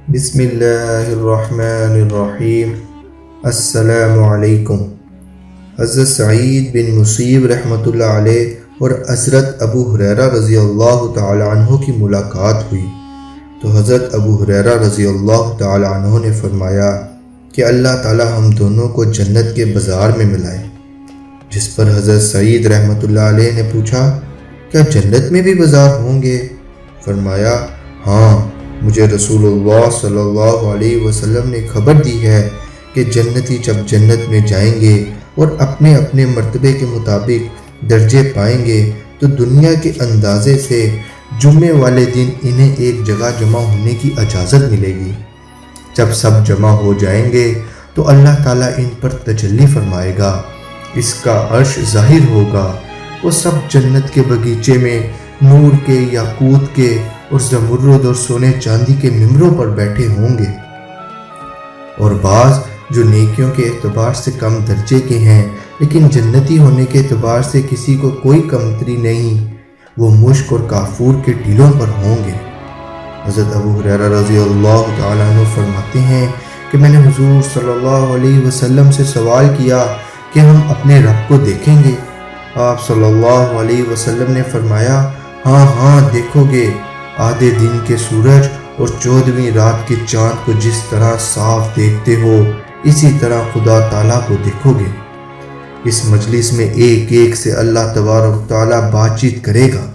بسم اللہ الرحمن الرحیم۔ السلام علیکم۔ حضرت سعید بن مصیب رحمۃ اللہ علیہ اور حضرت ابو ہریرہ رضی اللہ تعالی عنہ کی ملاقات ہوئی تو حضرت ابو ہریرہ رضی اللہ تعالی عنہ نے فرمایا کہ اللہ تعالی ہم دونوں کو جنت کے بازار میں ملائے، جس پر حضرت سعید رحمۃ اللہ علیہ نے پوچھا کیا جنت میں بھی بازار ہوں گے؟ فرمایا ہاں، مجھے رسول اللہ صلی اللہ علیہ وسلم نے خبر دی ہے کہ جنتی جب جنت میں جائیں گے اور اپنے اپنے مرتبے کے مطابق درجے پائیں گے تو دنیا کے اندازے سے جمعے والے دن انہیں ایک جگہ جمع ہونے کی اجازت ملے گی۔ جب سب جمع ہو جائیں گے تو اللہ تعالیٰ ان پر تجلی فرمائے گا، اس کا عرش ظاہر ہوگا، وہ سب جنت کے باغیچے میں نور کے، یاقوت کے اور زمرد اور سونے چاندی کے ممبروں پر بیٹھے ہوں گے، اور بعض جو نیکیوں کے اعتبار سے کم درجے کے ہیں لیکن جنتی ہونے کے اعتبار سے کسی کو کوئی کمتری نہیں، وہ مشک اور کافور کے ٹیلوں پر ہوں گے۔ حضرت ابو ہریرہ رضی اللہ تعالیٰ عنہ فرماتے ہیں کہ میں نے حضور صلی اللہ علیہ وسلم سے سوال کیا کہ ہم اپنے رب کو دیکھیں گے؟ آپ صلی اللہ علیہ وسلم نے فرمایا ہاں ہاں دیکھو گے، آدھے دن کے سورج اور 14ویں رات کے چاند کو جس طرح صاف دیکھتے ہو اسی طرح خدا تعالیٰ کو دیکھو گے۔ اس مجلس میں ایک ایک سے اللہ تبارک تعالیٰ بات چیت کرے گا،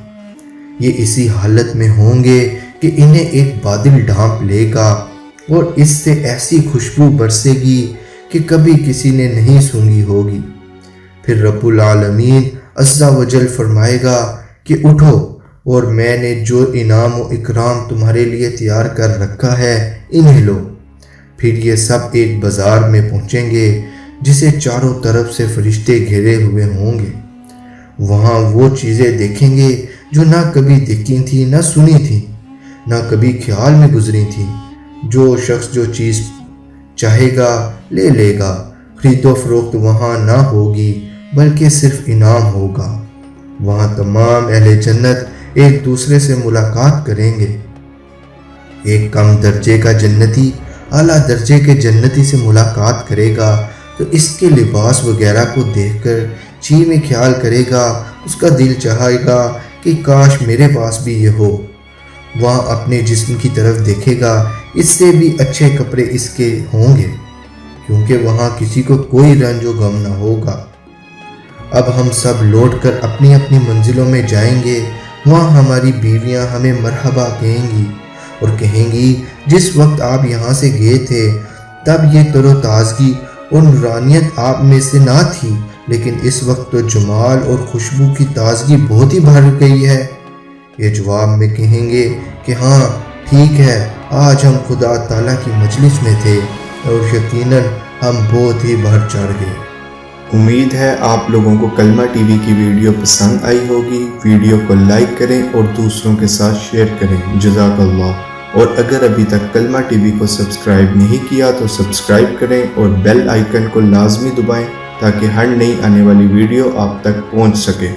یہ اسی حالت میں ہوں گے کہ انہیں ایک بادل ڈھانپ لے گا اور اس سے ایسی خوشبو برسے گی کہ کبھی کسی نے نہیں سونگھی ہوگی۔ پھر رب العالمین عز و جل فرمائے گا کہ اٹھو اور میں نے جو انعام و اکرام تمہارے لیے تیار کر رکھا ہے انہیں لو۔ پھر یہ سب ایک بازار میں پہنچیں گے جسے چاروں طرف سے فرشتے گھیرے ہوئے ہوں گے۔ وہاں وہ چیزیں دیکھیں گے جو نہ کبھی دیکھی تھی نہ سنی تھی، نہ کبھی خیال میں گزری تھی۔ جو شخص جو چیز چاہے گا لے لے گا، خرید و فروخت وہاں نہ ہوگی بلکہ صرف انعام ہوگا۔ وہاں تمام اہل جنت ایک دوسرے سے ملاقات کریں گے۔ ایک کم درجے کا جنتی اعلیٰ درجے کے جنتی سے ملاقات کرے گا تو اس کے لباس وغیرہ کو دیکھ کر جی میں خیال کرے گا، اس کا دل چاہے گا کہ کاش میرے پاس بھی یہ ہو۔ وہاں اپنے جسم کی طرف دیکھے گا، اس سے بھی اچھے کپڑے اس کے ہوں گے، کیونکہ وہاں کسی کو کوئی رنج و غم نہ ہوگا۔ اب ہم سب لوٹ کر اپنی اپنی منزلوں میں جائیں گے، وہاں ہماری بیویاں ہمیں مرحبا کہیں گی اور کہیں گی جس وقت آپ یہاں سے گئے تھے تب یہ تر و تازگی اور نورانیت آپ میں سے نہ تھی، لیکن اس وقت تو جمال اور خوشبو کی تازگی بہت ہی بڑھ گئی ہے۔ یہ جواب میں کہیں گے کہ ہاں ٹھیک ہے، آج ہم خدا تعالیٰ کی مجلس میں تھے اور یقیناً ہم بہت ہی بڑھ چڑھ گئے۔ امید ہے آپ لوگوں کو کلمہ ٹی وی کی ویڈیو پسند آئی ہوگی۔ ویڈیو کو لائک کریں اور دوسروں کے ساتھ شیئر کریں۔ جزاک اللہ۔ اور اگر ابھی تک کلمہ ٹی وی کو سبسکرائب نہیں کیا تو سبسکرائب کریں اور بیل آئیکن کو لازمی دبائیں تاکہ ہر نئی آنے والی ویڈیو آپ تک پہنچ سکے۔